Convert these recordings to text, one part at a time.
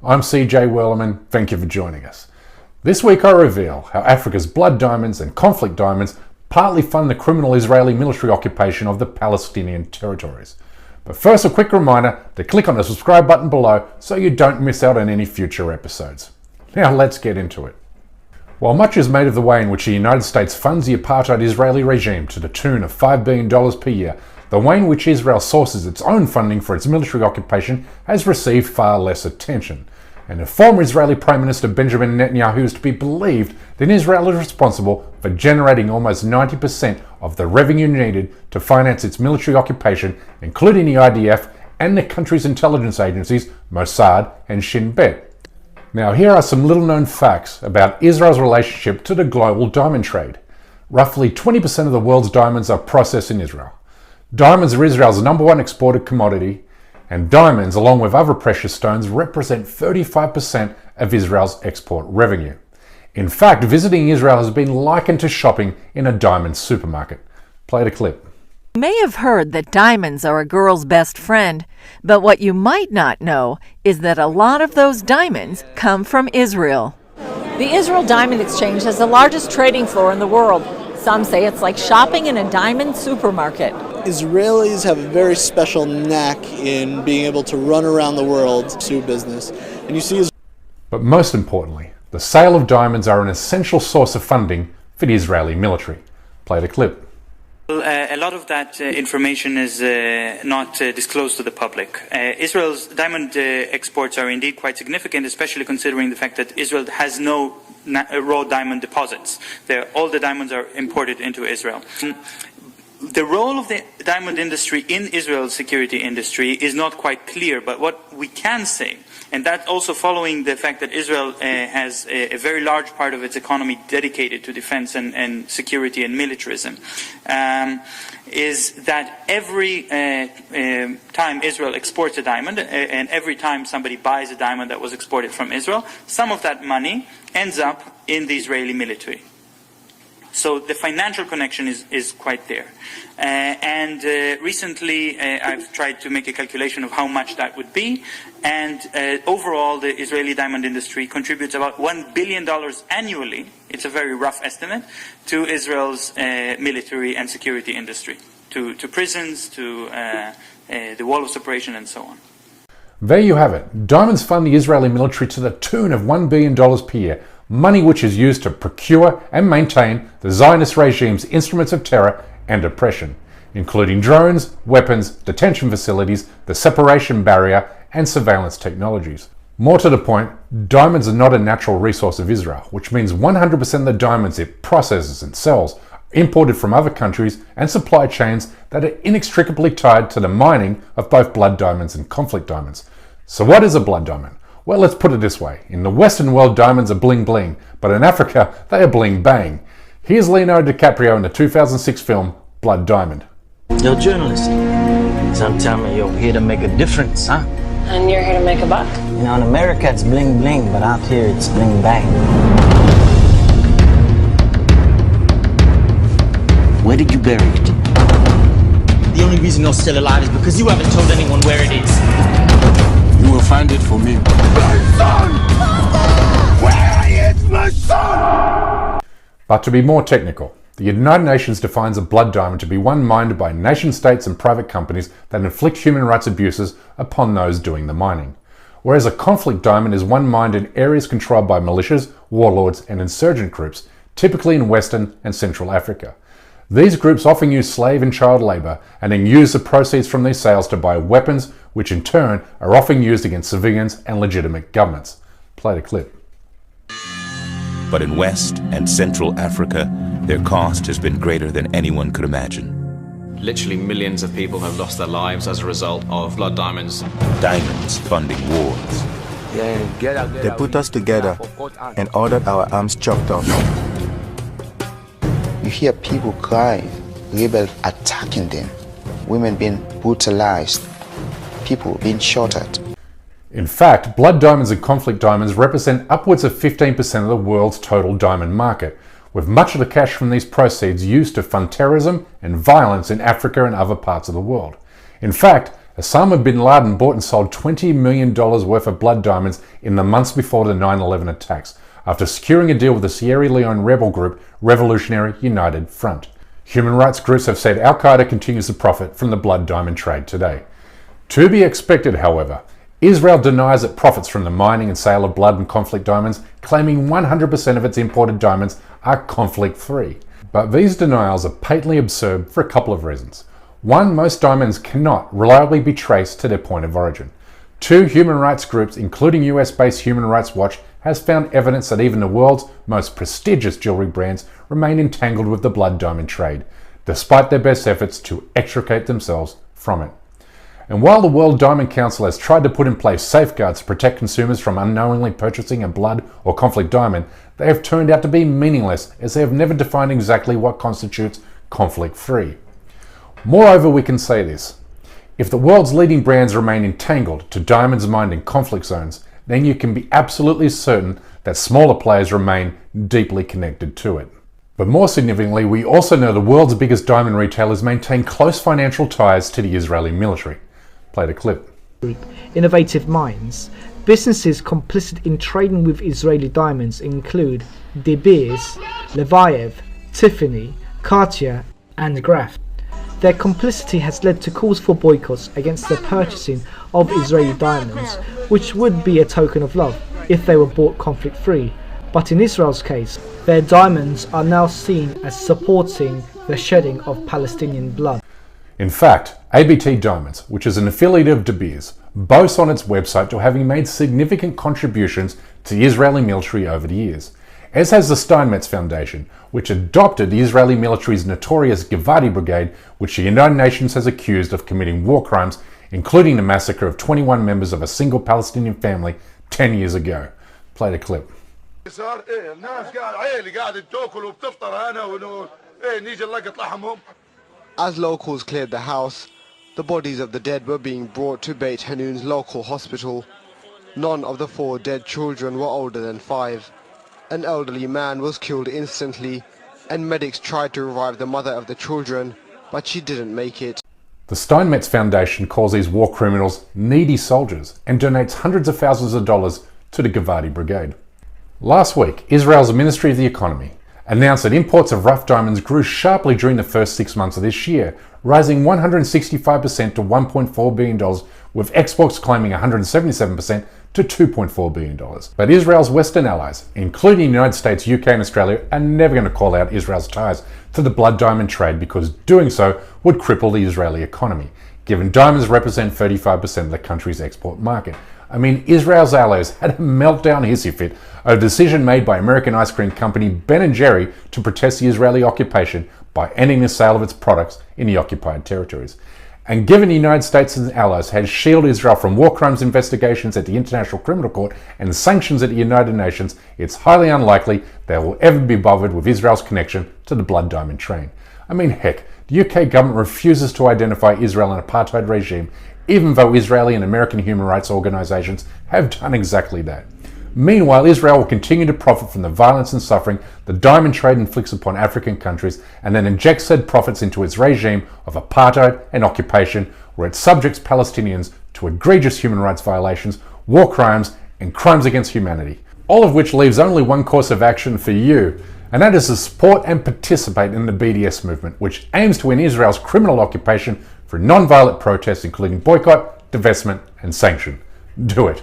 I'm CJ Werleman, thank you for joining us. This week I reveal how Africa's blood diamonds and conflict diamonds partly fund the criminal Israeli military occupation of the Palestinian territories. But first, a quick reminder to click on the subscribe button below so you don't miss out on any future episodes. Now let's get into it. While much is made of the way in which the United States funds the apartheid Israeli regime to the tune of $5 billion per year, the way in which Israel sources its own funding for its military occupation has received far less attention. And if former Israeli Prime Minister Benjamin Netanyahu is to be believed, then Israel is responsible for generating almost 90% of the revenue needed to finance its military occupation, including the IDF and the country's intelligence agencies Mossad and Shin Bet. Now here are some little-known facts about Israel's relationship to the global diamond trade. Roughly 20% of the world's diamonds are processed in Israel. Diamonds are Israel's #1 exported commodity, and diamonds, along with other precious stones, represent 35% of Israel's export revenue. In fact, visiting Israel has been likened to shopping in a diamond supermarket. Play the clip. You may have heard that diamonds are a girl's best friend, but what you might not know is that a lot of those diamonds come from Israel. The Israel Diamond Exchange has the largest trading floor in the world. Some say it's like shopping in a diamond supermarket. Israelis have a very special knack in being able to run around the world to do business. And you see, but most importantly, the sale of diamonds are an essential source of funding for the Israeli military. Play the clip. A lot of that information is not disclosed to the public. Israel's diamond exports are indeed quite significant, especially considering the fact that Israel has no raw diamond deposits. All the diamonds are imported into Israel. The role of the diamond industry in Israel's security industry is not quite clear, but what we can say, and that also following the fact that Israel has a very large part of its economy dedicated to defense and security and militarism, is that every time Israel exports a diamond, and every time somebody buys a diamond that was exported from Israel, some of that money ends up in the Israeli military. So the financial connection is quite there. Recently I've tried to make a calculation of how much that would be, and overall the Israeli diamond industry contributes about $1 billion annually, it's a very rough estimate, to Israel's military and security industry, to prisons, to the wall of separation and so on. There you have it. Diamonds fund the Israeli military to the tune of $1 billion per year, money which is used to procure and maintain the Zionist regime's instruments of terror and oppression, including drones, weapons, detention facilities, the separation barrier, and surveillance technologies. More to the point, diamonds are not a natural resource of Israel, which means 100% of the diamonds it processes and sells are imported from other countries and supply chains that are inextricably tied to the mining of both blood diamonds and conflict diamonds. So what is a blood diamond? Well, let's put it this way. In the Western world, diamonds are bling bling, but in Africa, they are bling bang. Here's Leonardo DiCaprio in the 2006 film, Blood Diamond. You're a journalist. So tell me you're here to make a difference, huh? And you're here to make a buck? You know, in America it's bling bling, but out here it's bling bang. Where did you bury it? The only reason you're still alive is because you haven't told anyone where it is. You will find it for me. My son! Where is my son? But to be more technical, the United Nations defines a blood diamond to be one mined by nation states and private companies that inflict human rights abuses upon those doing the mining. Whereas a conflict diamond is one mined in areas controlled by militias, warlords, and insurgent groups, typically in Western and Central Africa. These groups often use slave and child labor and then use the proceeds from these sales to buy weapons, which in turn are often used against civilians and legitimate governments. Play the clip. But in West and Central Africa, their cost has been greater than anyone could imagine. Literally millions of people have lost their lives as a result of blood diamonds. Diamonds funding wars. They put us together and ordered our arms chopped off. You hear people crying, rebels attacking them, women being brutalized, people being shot at. In fact, blood diamonds and conflict diamonds represent upwards of 15% of the world's total diamond market, with much of the cash from these proceeds used to fund terrorism and violence in Africa and other parts of the world. In fact, Osama bin Laden bought and sold $20 million worth of blood diamonds in the months before the 9/11 attacks, after securing a deal with the Sierra Leone rebel group Revolutionary United Front. Human rights groups have said Al-Qaeda continues to profit from the blood diamond trade today. To be expected, however, Israel denies it profits from the mining and sale of blood and conflict diamonds, claiming 100% of its imported diamonds are conflict-free. But these denials are patently absurd for a couple of reasons. One, most diamonds cannot reliably be traced to their point of origin. Two, human rights groups, including US-based Human Rights Watch, has found evidence that even the world's most prestigious jewelry brands remain entangled with the blood diamond trade, despite their best efforts to extricate themselves from it. And while the World Diamond Council has tried to put in place safeguards to protect consumers from unknowingly purchasing a blood or conflict diamond, they have turned out to be meaningless, as they have never defined exactly what constitutes conflict-free. Moreover, we can say this: if the world's leading brands remain entangled to diamonds mined in conflict zones, then you can be absolutely certain that smaller players remain deeply connected to it. But more significantly, we also know the world's biggest diamond retailers maintain close financial ties to the Israeli military. Play the clip. Innovative Minds. Businesses complicit in trading with Israeli diamonds include De Beers, Levayev, Tiffany, Cartier and Graf. Their complicity has led to calls for boycotts against the purchasing of Israeli diamonds, which would be a token of love if they were bought conflict-free. But in Israel's case, their diamonds are now seen as supporting the shedding of Palestinian blood. In fact, ABT Diamonds, which is an affiliate of De Beers, boasts on its website to having made significant contributions to the Israeli military over the years, as has the Steinmetz Foundation, which adopted the Israeli military's notorious Givati Brigade, which the United Nations has accused of committing war crimes, including the massacre of 21 members of a single Palestinian family 10 years ago. Play the clip. As locals cleared the house, the bodies of the dead were being brought to Beit Hanun's local hospital. None of the 4 dead children were older than 5. An elderly man was killed instantly, and medics tried to revive the mother of the children, but she didn't make it. The Steinmetz Foundation calls these war criminals needy soldiers and donates hundreds of thousands of dollars to the Givati Brigade. Last week, Israel's Ministry of the Economy announced that imports of rough diamonds grew sharply during the first 6 months of this year, rising 165% to $1.4 billion, with exports climbing 177% to $2.4 billion. But Israel's Western allies, including the United States, UK and Australia, are never going to call out Israel's ties to the blood diamond trade, because doing so would cripple the Israeli economy, given diamonds represent 35% of the country's export market. I mean, Israel's allies had a meltdown hissy fit over a decision made by American ice cream company Ben & Jerry to protest the Israeli occupation by ending the sale of its products in the occupied territories. And given the United States and allies had shielded Israel from war crimes investigations at the International Criminal Court and sanctions at the United Nations, it's highly unlikely they will ever be bothered with Israel's connection to the blood diamond trade. I mean, heck, the UK government refuses to identify Israel an apartheid regime, even though Israeli and American human rights organizations have done exactly that. Meanwhile, Israel will continue to profit from the violence and suffering the diamond trade inflicts upon African countries, and then inject said profits into its regime of apartheid and occupation, where it subjects Palestinians to egregious human rights violations, war crimes, and crimes against humanity. All of which leaves only one course of action for you, and that is to support and participate in the BDS movement, which aims to end Israel's criminal occupation through non-violent protests, including boycott, divestment, and sanction. Do it.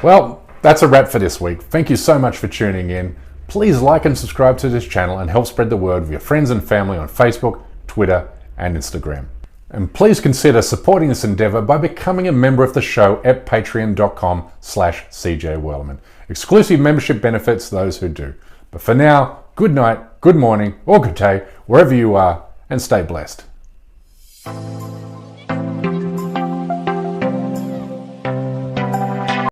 Well, that's a wrap for this week. Thank you so much for tuning in. Please like and subscribe to this channel and help spread the word with your friends and family on Facebook, Twitter, and Instagram. And please consider supporting this endeavor by becoming a member of the show at patreon.com/CJWellman. Exclusive membership benefits those who do. But for now, good night, good morning, or good day, wherever you are, and stay blessed.